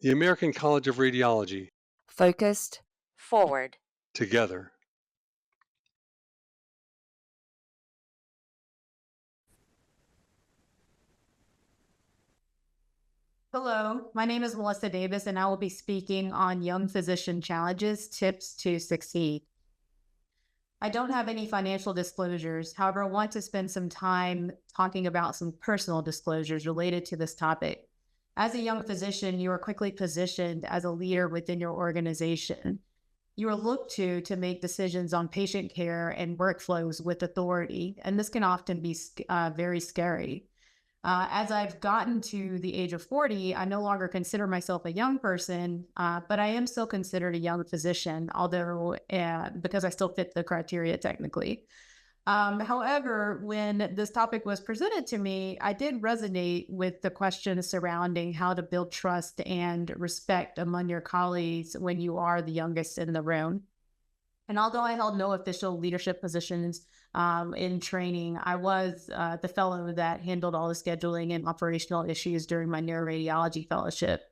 The American College of Radiology. Focused. Forward. Together. Hello, my name is Melissa Davis, and I will be speaking on Young Physician Challenges, Tips to Succeed. I don't have any financial disclosures. However, I want to spend some time talking about some personal disclosures related to this topic. As a young physician, you are quickly positioned as a leader within your organization. You are looked to make decisions on patient care and workflows with authority, and this can often be very scary. As I've gotten to the age of 40, I no longer consider myself a young person, but I am still considered a young physician, although because I still fit the criteria technically. However, when this topic was presented to me, I did resonate with the questions surrounding how to build trust and respect among your colleagues when you are the youngest in the room. And although I held no official leadership positions in training, I was the fellow that handled all the scheduling and operational issues during my neuroradiology fellowship.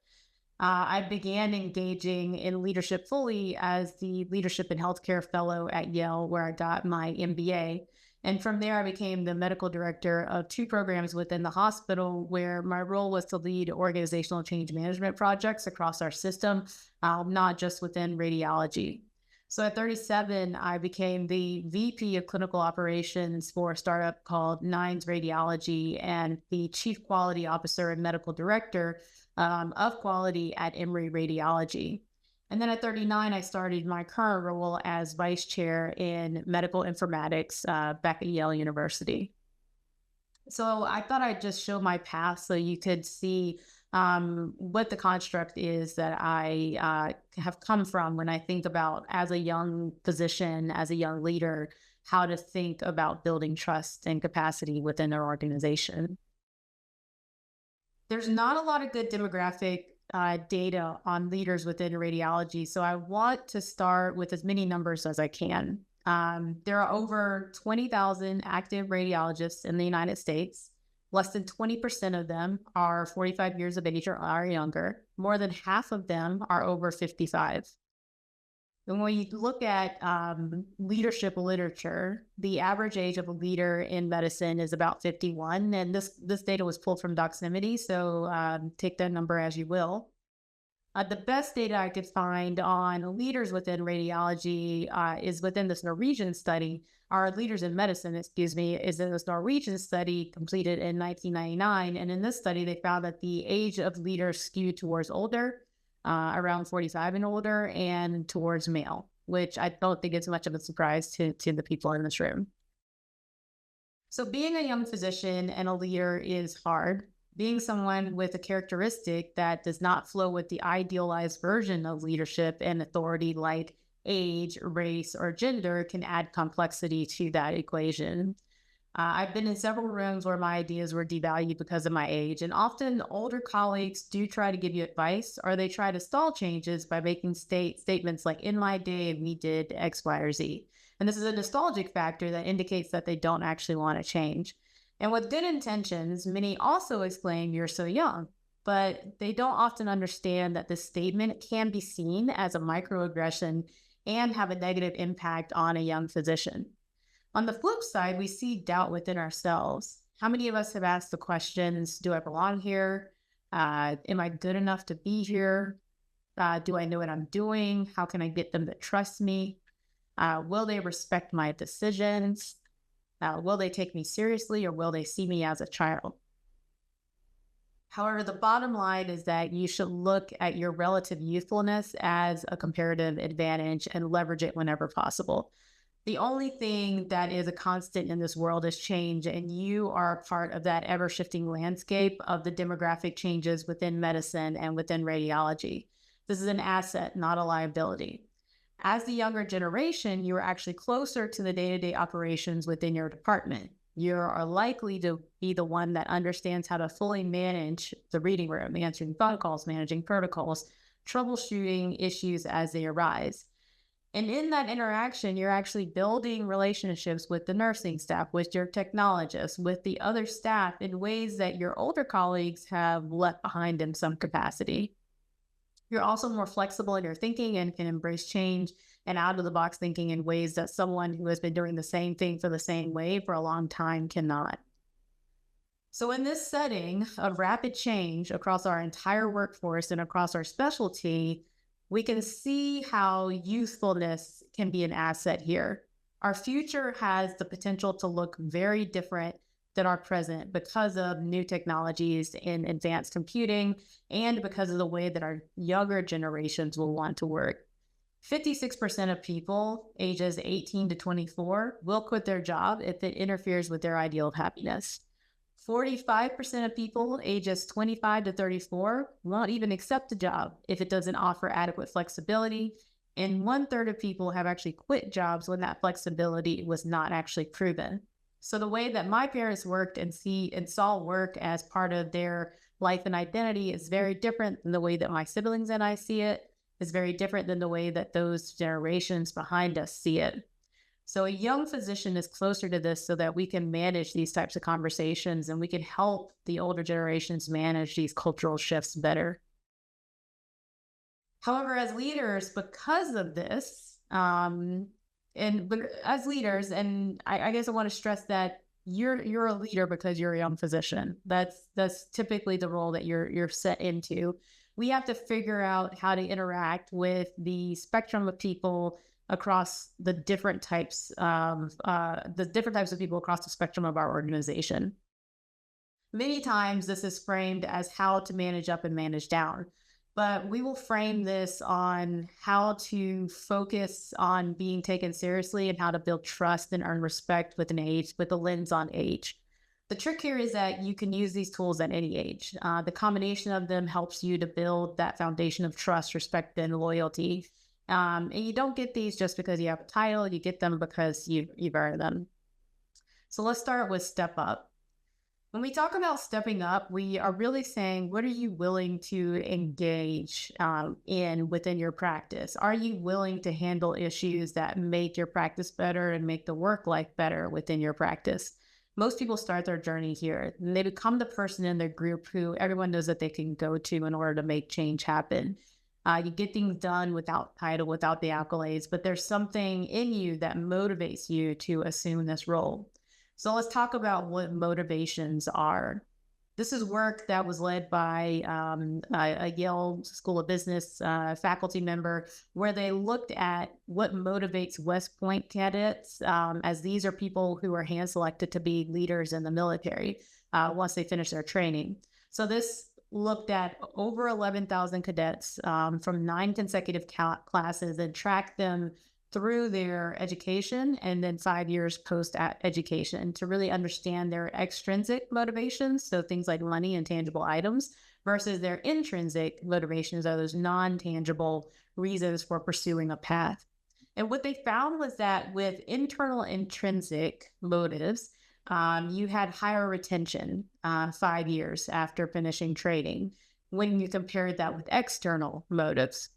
I began engaging in leadership fully as the Leadership in Healthcare Fellow at Yale, where I got my MBA. And from there, I became the medical director of two programs within the hospital, where my role was to lead organizational change management projects across our system, not just within radiology. So at 37, I became the VP of Clinical Operations for a startup called Nines Radiology and the Chief Quality Officer and Medical Director of Quality at Emory Radiology. And then at 39, I started my current role as Vice Chair in Medical Informatics back at Yale University. So I thought I'd just show my path so you could see what the construct is that I have come from when I think about, as a young physician, as a young leader, how to think about building trust and capacity within their organization. There's not a lot of good demographic data on leaders within radiology, so I want to start with as many numbers as I can. There are over 20,000 active radiologists in the United States. Less than 20% of them are 45 years of age or are younger. More than half of them are over 55. And when you look at leadership literature, the average age of a leader in medicine is about 51. And this data was pulled from Doximity, so take that number as you will. The best data I could find on leaders within radiology is within this Norwegian study. Our leaders in medicine, excuse me, is in this Norwegian study completed in 1999. And in this study, they found that the age of leaders skewed towards older, around 45 and older, and towards male, which I don't think is much of a surprise to the people in this room. So being a young physician and a leader is hard. Being someone with a characteristic that does not flow with the idealized version of leadership and authority, like age, race, or gender, can add complexity to that equation. I've been in several rooms where my ideas were devalued because of my age, and often older colleagues do try to give you advice, or they try to stall changes by making statements like, "In my day, we did X, Y, or Z." And this is a nostalgic factor that indicates that they don't actually want to change. And with good intentions, many also exclaim, "You're so young." But they don't often understand that this statement can be seen as a microaggression and have a negative impact on a young physician. On the flip side, we see doubt within ourselves. How many of us have asked the questions, do I belong here? Am I good enough to be here? Do I know what I'm doing? How can I get them to trust me? Will they respect my decisions? Will they take me seriously, or will they see me as a child? However, the bottom line is that you should look at your relative youthfulness as a comparative advantage and leverage it whenever possible. The only thing that is a constant in this world is change, and you are a part of that ever-shifting landscape of the demographic changes within medicine and within radiology. This is an asset, not a liability. As the younger generation, you are actually closer to the day-to-day operations within your department. You are likely to be the one that understands how to fully manage the reading room, answering phone calls, managing protocols, troubleshooting issues as they arise. And in that interaction, you're actually building relationships with the nursing staff, with your technologists, with the other staff in ways that your older colleagues have left behind in some capacity. You're also more flexible in your thinking and can embrace change and out of the box thinking in ways that someone who has been doing the same thing for the same way for a long time cannot. So, in this setting of rapid change across our entire workforce and across our specialty, we can see how youthfulness can be an asset here. Our future has the potential to look very different than our present because of new technologies in advanced computing and because of the way that our younger generations will want to work. 56% of people ages 18 to 24 will quit their job if it interferes with their ideal of happiness. 45% of people ages 25 to 34 won't even accept a job if it doesn't offer adequate flexibility. And 1/3 of people have actually quit jobs when that flexibility was not actually proven. So the way that my parents worked and saw work as part of their life and identity is very different than the way that my siblings and I see it. Is very different than the way that those generations behind us see it. So a young physician is closer to this so that we can manage these types of conversations and we can help the older generations manage these cultural shifts better. However, as leaders, because of this, as leaders, and I guess I want to stress that you're a leader because you're a young physician. That's typically the role that you're set into. We have to figure out how to interact with the spectrum of people across the different types of people across the spectrum of our organization. Many times this is framed as how to manage up and manage down, but we will frame this on how to focus on being taken seriously and how to build trust and earn respect with a lens on age. The trick here is that you can use these tools at any age. The combination of them helps you to build that foundation of trust, respect, and loyalty. And you don't get these just because you have a title, you get them because you've earned them. So let's start with step up. When we talk about stepping up, we are really saying, what are you willing to engage in within your practice? Are you willing to handle issues that make your practice better and make the work life better within your practice? Most people start their journey here and they become the person in their group who everyone knows that they can go to in order to make change happen. You get things done without title, without the accolades, but there's something in you that motivates you to assume this role. So let's talk about what motivations are. This is work that was led by a Yale School of Business faculty member, where they looked at what motivates West Point cadets, as these are people who are hand selected to be leaders in the military once they finish their training. So this looked at over 11,000 cadets from 9 consecutive classes and tracked them through their education and then 5 years post-education to really understand their extrinsic motivations, so things like money and tangible items, versus their intrinsic motivations, or those non-tangible reasons for pursuing a path. And what they found was that with internal intrinsic motives, you had higher retention 5 years after finishing training when you compared that with external motives.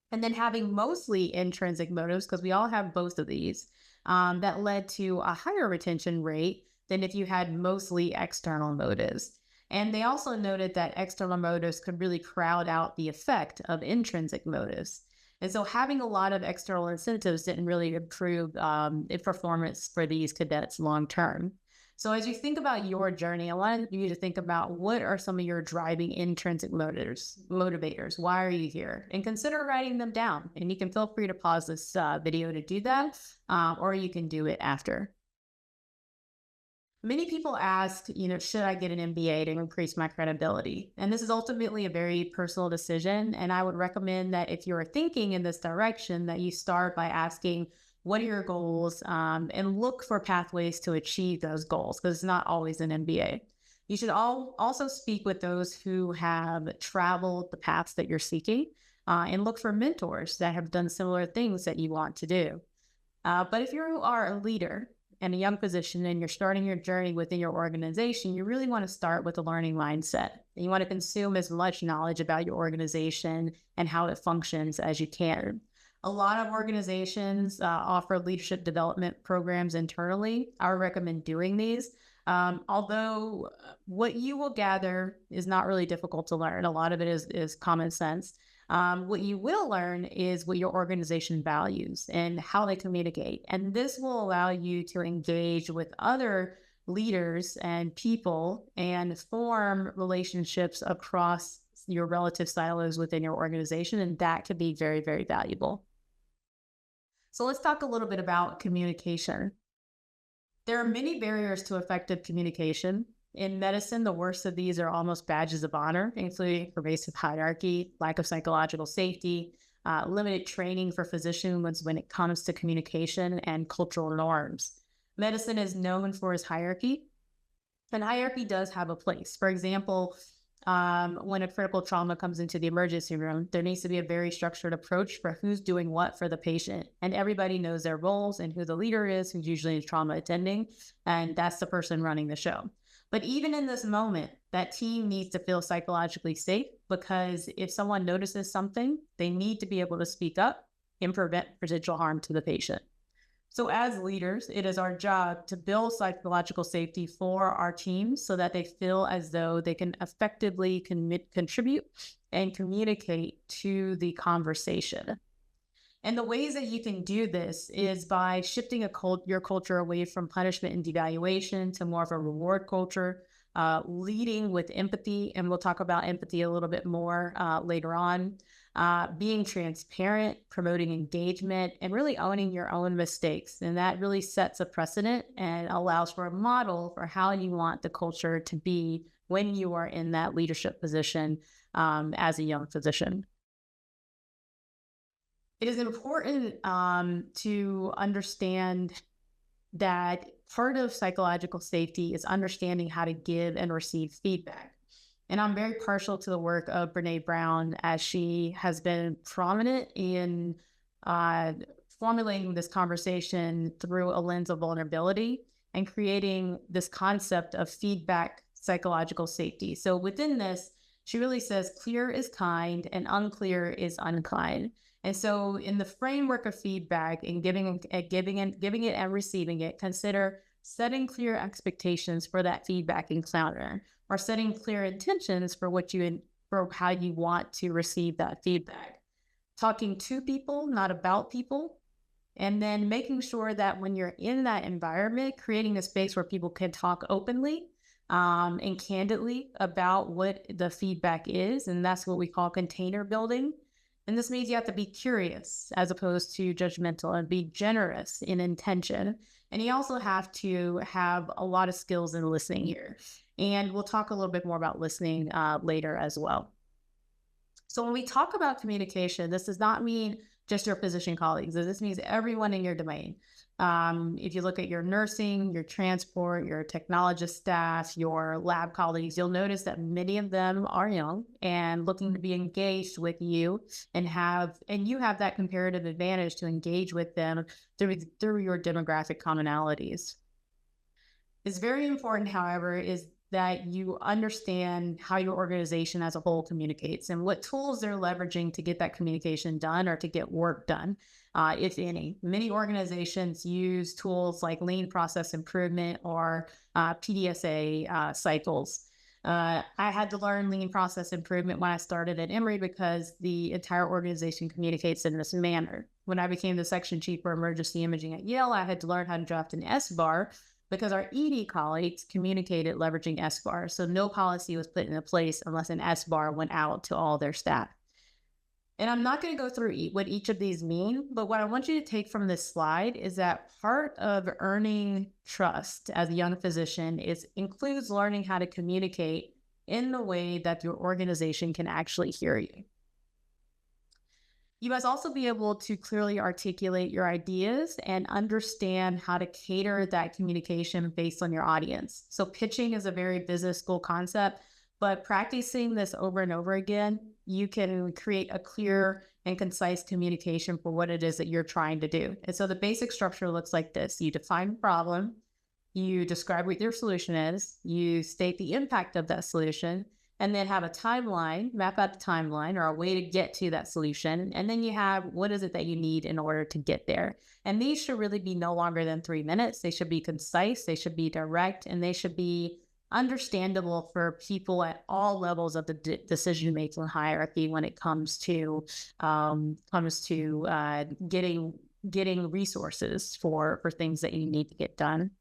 And then having mostly intrinsic motives, because we all have both of these, that led to a higher retention rate than if you had mostly external motives. And they also noted that external motives could really crowd out the effect of intrinsic motives. And so having a lot of external incentives didn't really improve performance for these cadets long term. So as you think about your journey, I want you to think about what are some of your driving intrinsic motivators. Why are you here? And consider writing them down. And you can feel free to pause this video to do that, or you can do it after. Many people ask, should I get an MBA to increase my credibility? And this is ultimately a very personal decision. And I would recommend that if you're thinking in this direction, that you start by asking, what are your goals? And look for pathways to achieve those goals, because it's not always an MBA. You should also speak with those who have traveled the paths that you're seeking, and look for mentors that have done similar things that you want to do. But if you are a leader and a young physician and you're starting your journey within your organization, you really want to start with a learning mindset. You want to consume as much knowledge about your organization and how it functions as you can. A lot of organizations offer leadership development programs internally. I would recommend doing these. Although what you will gather is not really difficult to learn. A lot of it is common sense. What you will learn is what your organization values and how they communicate. And this will allow you to engage with other leaders and people and form relationships across your relative silos within your organization. And that could be very, very valuable. So let's talk a little bit about communication. There are many barriers to effective communication. In medicine, the worst of these are almost badges of honor, including pervasive hierarchy, lack of psychological safety, limited training for physicians when it comes to communication, and cultural norms. Medicine is known for its hierarchy, and hierarchy does have a place. For example, when a critical trauma comes into the emergency room, there needs to be a very structured approach for who's doing what for the patient. And everybody knows their roles and who the leader is, who's usually trauma attending, and that's the person running the show. But even in this moment, that team needs to feel psychologically safe, because if someone notices something, they need to be able to speak up and prevent potential harm to the patient. So as leaders, it is our job to build psychological safety for our teams so that they feel as though they can effectively contribute and communicate to the conversation. And the ways that you can do this is by shifting your culture away from punishment and devaluation to more of a reward culture, leading with empathy. And we'll talk about empathy a little bit more later on. Being transparent, promoting engagement, and really owning your own mistakes. And that really sets a precedent and allows for a model for how you want the culture to be when you are in that leadership position as a young physician. It is important to understand that part of psychological safety is understanding how to give and receive feedback. And I'm very partial to the work of Brené Brown, as she has been prominent in formulating this conversation through a lens of vulnerability and creating this concept of feedback psychological safety. So within this, she really says clear is kind and unclear is unkind. And so in the framework of feedback and giving it and receiving it, consider setting clear expectations for that feedback encounter, or setting clear intentions for how you want to receive that feedback. Talking to people, not about people. And then making sure that when you're in that environment, creating a space where people can talk openly and candidly about what the feedback is. And that's what we call container building. And this means you have to be curious as opposed to judgmental, and be generous in intention. And you also have to have a lot of skills in listening here. And we'll talk a little bit more about listening later as well. So when we talk about communication, this does not mean just your physician colleagues. This means everyone in your domain. If you look at your nursing, your transport, your technologist staff, your lab colleagues, you'll notice that many of them are young and looking to be engaged with you, and you have that comparative advantage to engage with them through your demographic commonalities. It's very important, however, is that you understand how your organization as a whole communicates and what tools they're leveraging to get that communication done or to get work done, if any. Many organizations use tools like lean process improvement or PDSA cycles. I had to learn lean process improvement when I started at Emory because the entire organization communicates in this manner. When I became the section chief for emergency imaging at Yale, I had to learn how to draft an SBAR because our ED colleagues communicated leveraging SBAR. So no policy was put into place unless an SBAR went out to all their staff. And I'm not going to go through what each of these mean, but what I want you to take from this slide is that part of earning trust as a young physician includes learning how to communicate in the way that your organization can actually hear you. You must also be able to clearly articulate your ideas and understand how to cater that communication based on your audience. So pitching is a very business school concept, but practicing this over and over again, you can create a clear and concise communication for what it is that you're trying to do. And so the basic structure looks like this. You define the problem, you describe what your solution is, you state the impact of that solution, and then have a timeline, map out the timeline or a way to get to that solution. And then you have what is it that you need in order to get there. And these should really be no longer than 3 minutes. They should be concise, they should be direct, and they should be understandable for people at all levels of the decision-making hierarchy when it comes to getting resources for things that you need to get done.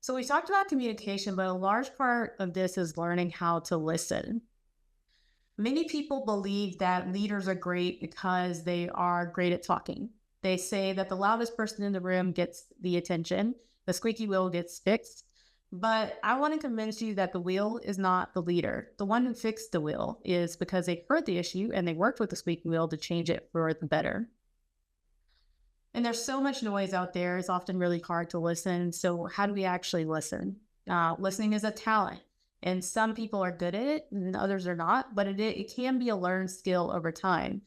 So we talked about communication, but a large part of this is learning how to listen. Many people believe that leaders are great because they are great at talking. They say that the loudest person in the room gets the attention, the squeaky wheel gets fixed. But I want to convince you that the wheel is not the leader. The one who fixed the wheel is because they heard the issue and they worked with the squeaky wheel to change it for the better. And there's so much noise out there. It's often really hard to listen. So how do we actually listen? Listening is a talent. And some people are good at it and others are not, but it can be a learned skill over time.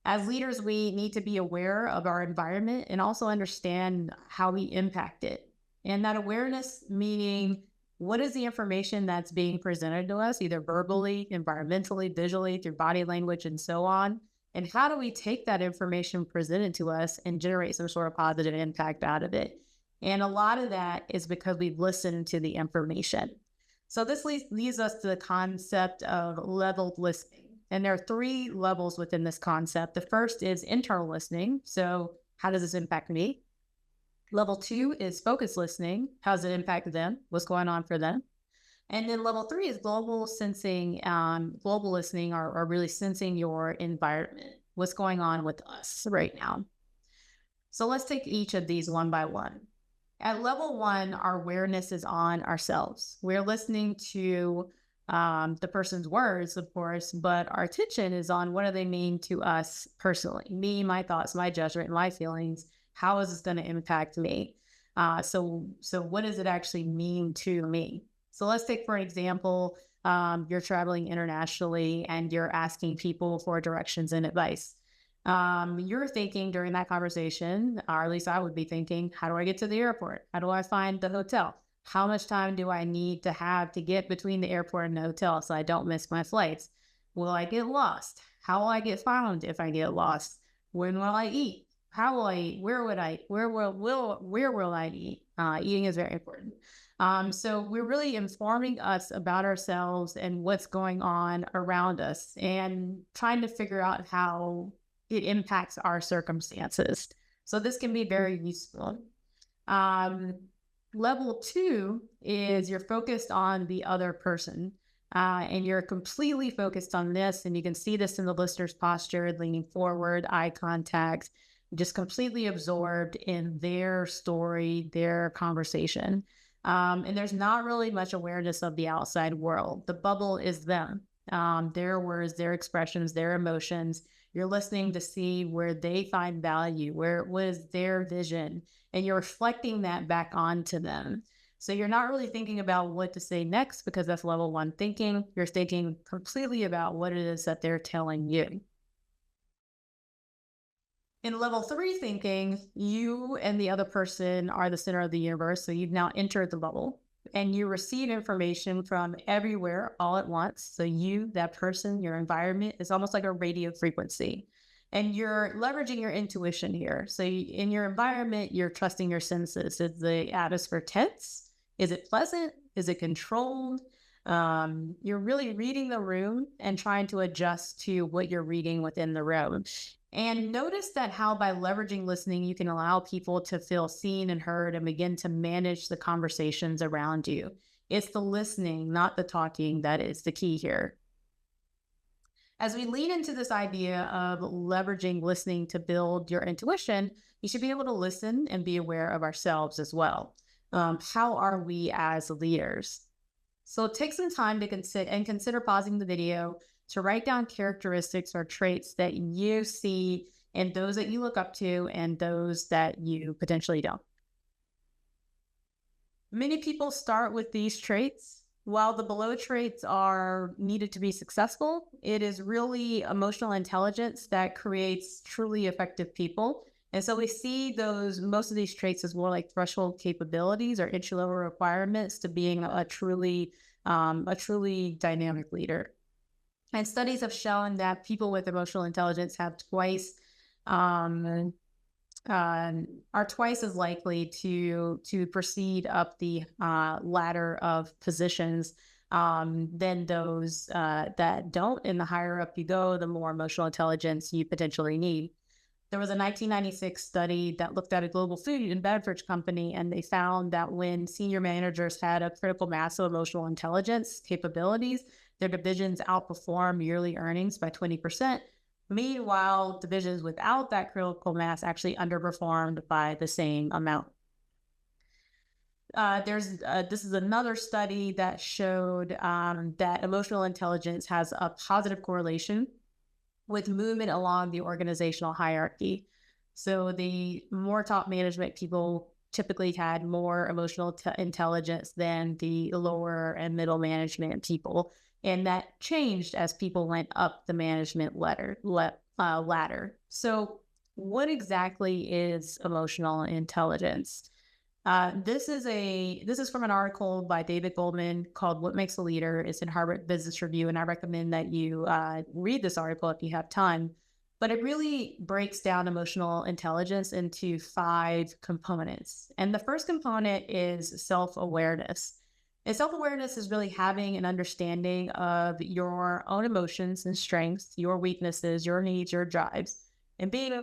As leaders, we need to be aware of our environment and also understand how we impact it. And that awareness meaning, what is the information that's being presented to us, either verbally, environmentally, visually, through body language, and so on? And how do we take that information presented to us and generate some sort of positive impact out of it? And a lot of that is because we've listened to the information. So this leads us to the concept of leveled listening. And there are 3 levels within this concept. The first is internal listening. So how does this impact me? Level 2 is focused listening. How does it impact them? What's going on for them? And then level 3 is global sensing, global listening, or really sensing your environment. What's going on with us right now? So let's take each of these one by one. At level 1, our awareness is on ourselves. We're listening to the person's words, of course, but our attention is on what do they mean to us personally? Me, my thoughts, my judgment, my feelings. How is this going to impact me? So what does it actually mean to me? So let's take, for example, you're traveling internationally and you're asking people for directions and advice. You're thinking during that conversation, or at least I would be thinking, how do I get to the airport? How do I find the hotel? How much time do I need to have to get between the airport and the hotel so I don't miss my flights? Will I get lost? How will I get found if I get lost? When will I eat? How will I eat? Where will I eat? Eating is very important. So we're really informing us about ourselves and what's going on around us and trying to figure out how it impacts our circumstances. So this can be very useful. Level 2 is you're focused on the other person. And you're completely focused on this, and you can see this in the listener's posture, leaning forward, eye contact, just completely absorbed in their story, their conversation. And there's not really much awareness of the outside world. The bubble is them, their words, their expressions, their emotions. You're listening to see where they find value, what is their vision, and you're reflecting that back onto them. So you're not really thinking about what to say next because that's level 1 thinking. You're thinking completely about what it is that they're telling you. In level 3 thinking, you and the other person are the center of the universe. So you've now entered the bubble and you receive information from everywhere all at once. So you, that person, your environment is almost like a radio frequency. And you're leveraging your intuition here. So in your environment, you're trusting your senses. Is the atmosphere tense? Is it pleasant? Is it controlled? You're really reading the room and trying to adjust to what you're reading within the room. And notice that how by leveraging listening, you can allow people to feel seen and heard and begin to manage the conversations around you. It's the listening, not the talking, that is the key here. As we lean into this idea of leveraging listening to build your intuition, you should be able to listen and be aware of ourselves as well. How are we as leaders? So take some time to consider pausing the video to write down characteristics or traits that you see in those that you look up to and those that you potentially don't. Many people start with these traits. While the below traits are needed to be successful, it is really emotional intelligence that creates truly effective people. And so we see most of these traits as more like threshold capabilities or entry-level requirements to being a truly dynamic leader. And studies have shown that people with emotional intelligence have twice are twice as likely to proceed up the ladder of positions than those that don't. And the higher up you go, the more emotional intelligence you potentially need. There was a 1996 study that looked at a global food and beverage company, and they found that when senior managers had a critical mass of emotional intelligence capabilities, their divisions outperformed yearly earnings by 20%. Meanwhile, divisions without that critical mass actually underperformed by the same amount. This is another study that showed that emotional intelligence has a positive correlation with movement along the organizational hierarchy. So the more top management people typically had more emotional intelligence than the lower and middle management people. And that changed as people went up the management ladder. So what exactly is emotional intelligence? This is from an article by David Goldman called "What Makes a Leader." It's in Harvard Business Review, and I recommend that you read this article if you have time. But it really breaks down emotional intelligence into 5 components. And the first component is self-awareness. And self-awareness is really having an understanding of your own emotions and strengths, your weaknesses, your needs, your drives, and being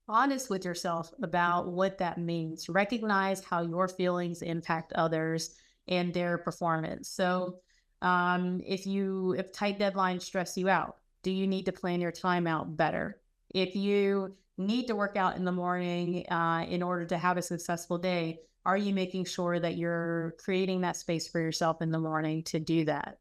honest with yourself about what that means. Recognize how your feelings impact others and their performance. So, if tight deadlines stress you out, do you need to plan your time out better? If you need to work out in the morning in order to have a successful day, are you making sure that you're creating that space for yourself in the morning to do that?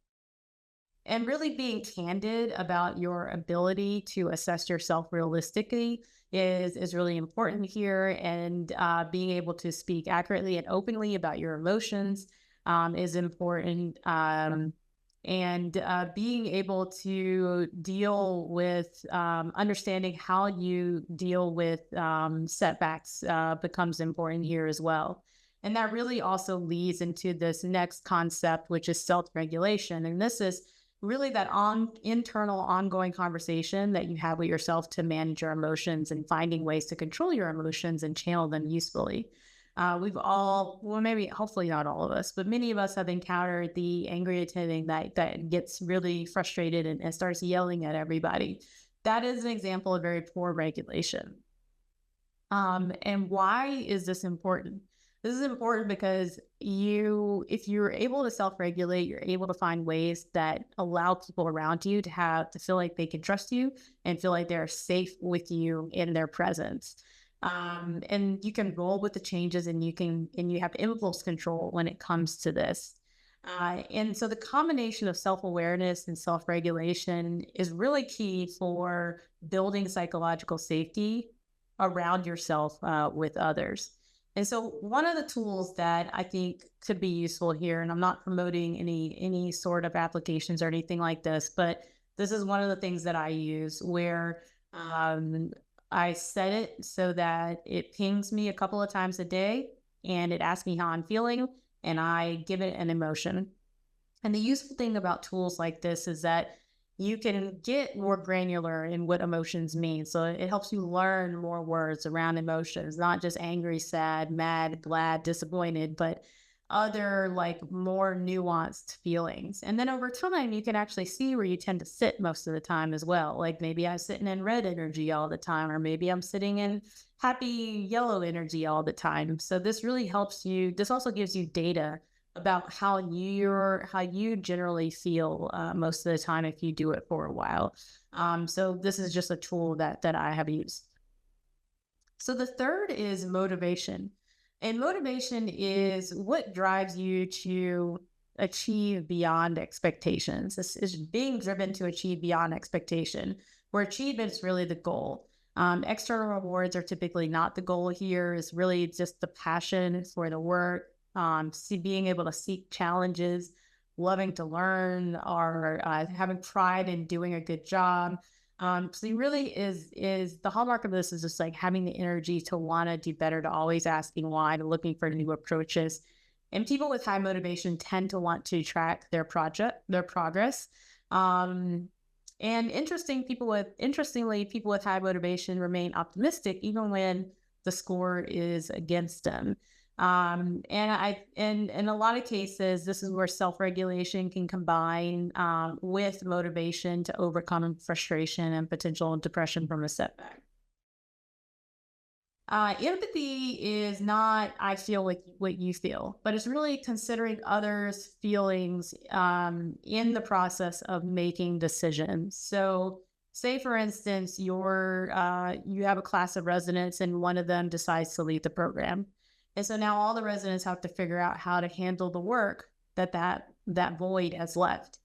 And really being candid about your ability to assess yourself realistically is really important here. And being able to speak accurately and openly about your emotions is important. And being able to deal with understanding how you deal with setbacks becomes important here as well. And that really also leads into this next concept, which is self-regulation. And this is really that internal ongoing conversation that you have with yourself to manage your emotions and finding ways to control your emotions and channel them usefully. We've all, well, maybe, hopefully not all of us, but many of us have encountered the angry attending that gets really frustrated and starts yelling at everybody. That is an example of very poor regulation. And why is this important? This is important because if you're able to self-regulate, you're able to find ways that allow people around you to feel like they can trust you and feel like they're safe with you in their presence. And you can roll with the changes, and you have impulse control when it comes to this. And so the combination of self-awareness and self-regulation is really key for building psychological safety around yourself with others. And so one of the tools that I think could be useful here, and I'm not promoting any sort of applications or anything like this, but this is one of the things that I use where I set it so that it pings me a couple of times a day and it asks me how I'm feeling, and I give it an emotion. And the useful thing about tools like this is that you can get more granular in what emotions mean. So it helps you learn more words around emotions, not just angry, sad, mad, glad, disappointed, but other like more nuanced feelings. And then over time, you can actually see where you tend to sit most of the time as well. Like maybe I'm sitting in red energy all the time, or maybe I'm sitting in happy yellow energy all the time. So this really helps you. This also gives you data about how you generally feel most of the time if you do it for a while. So this is just a tool that I have used. So the third is motivation. And motivation is what drives you to achieve beyond expectations. This is being driven to achieve beyond expectation, where achievement is really the goal. External rewards are typically not the goal here. It's really just the passion for the work, being able to seek challenges, loving to learn, or having pride in doing a good job. So it really is the hallmark of this is just like having the energy to want to do better, to always asking why, to looking for new approaches. And people with high motivation tend to want to track their progress. And interestingly, people with high motivation remain optimistic even when the score is against them. And in a lot of cases, this is where self-regulation can combine with motivation to overcome frustration and potential depression from a setback. Empathy is not, I feel like what you feel, but it's really considering others' feelings in the process of making decisions. So, say for instance, you have a class of residents and one of them decides to leave the program, and so now all the residents have to figure out how to handle the work that void has left.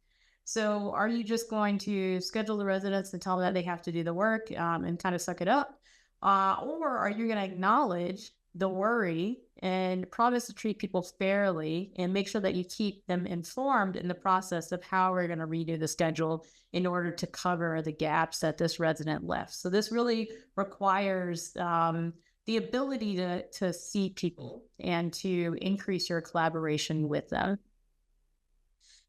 So, are you just going to schedule the residents and tell them that they have to do the work and kind of suck it up? Or are you going to acknowledge the worry and promise to treat people fairly and make sure that you keep them informed in the process of how we're going to redo the schedule in order to cover the gaps that this resident left? So this really requires the ability to see people and to increase your collaboration with them.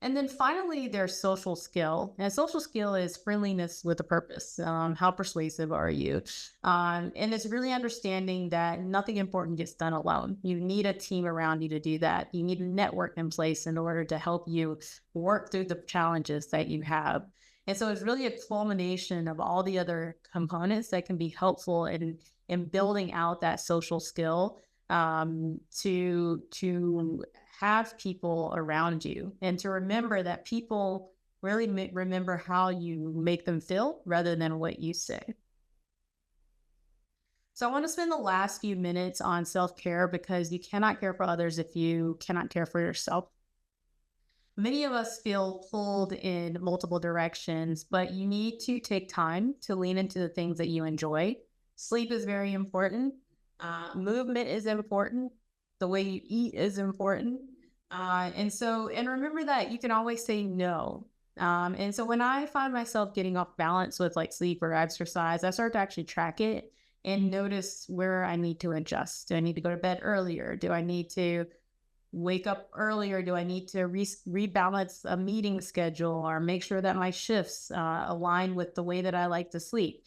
And then finally, there's social skill. And social skill is friendliness with a purpose. How persuasive are you? And it's really understanding that nothing important gets done alone. You need a team around you to do that. You need a network in place in order to help you work through the challenges that you have. And so it's really a culmination of all the other components that can be helpful in building out that social skill to have people around you and to remember that people really remember how you make them feel rather than what you say. So I want to spend the last few minutes on self-care because you cannot care for others if you cannot care for yourself. Many of us feel pulled in multiple directions, but you need to take time to lean into the things that you enjoy. Sleep is very important. Movement is important. The way you eat is important. And remember that you can always say no. And so when I find myself getting off balance with like sleep or exercise, I start to actually track it and notice where I need to adjust. Do I need to go to bed earlier? Do I need to wake up earlier? Do I need to rebalance a meeting schedule or make sure that my shifts align with the way that I like to sleep?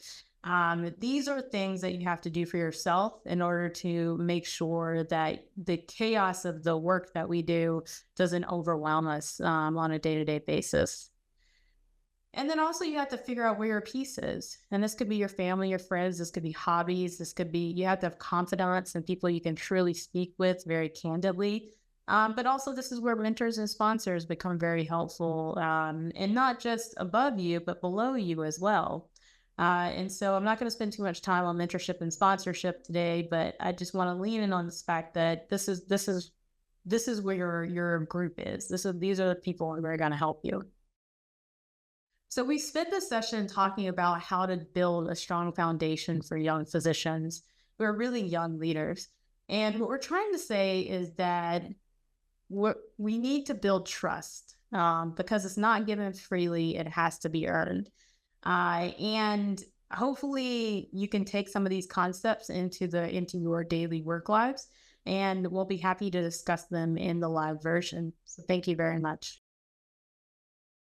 These are things that you have to do for yourself in order to make sure that the chaos of the work that we do doesn't overwhelm us on a day-to-day basis. And then also you have to figure out where your peace is. And this could be your family, your friends, this could be hobbies, this could be, you have to have confidants and people you can truly speak with very candidly. But also this is where mentors and sponsors become very helpful, and not just above you, but below you as well. And so I'm not going to spend too much time on mentorship and sponsorship today, but I just want to lean in on this fact that this is where your group is. These are the people who are going to help you. So we spent this session talking about how to build a strong foundation for young physicians who are really young leaders. And what we're trying to say is that we need to build trust because it's not given freely, it has to be earned. And hopefully you can take some of these concepts into your daily work lives, and we'll be happy to discuss them in the live version. So thank you very much.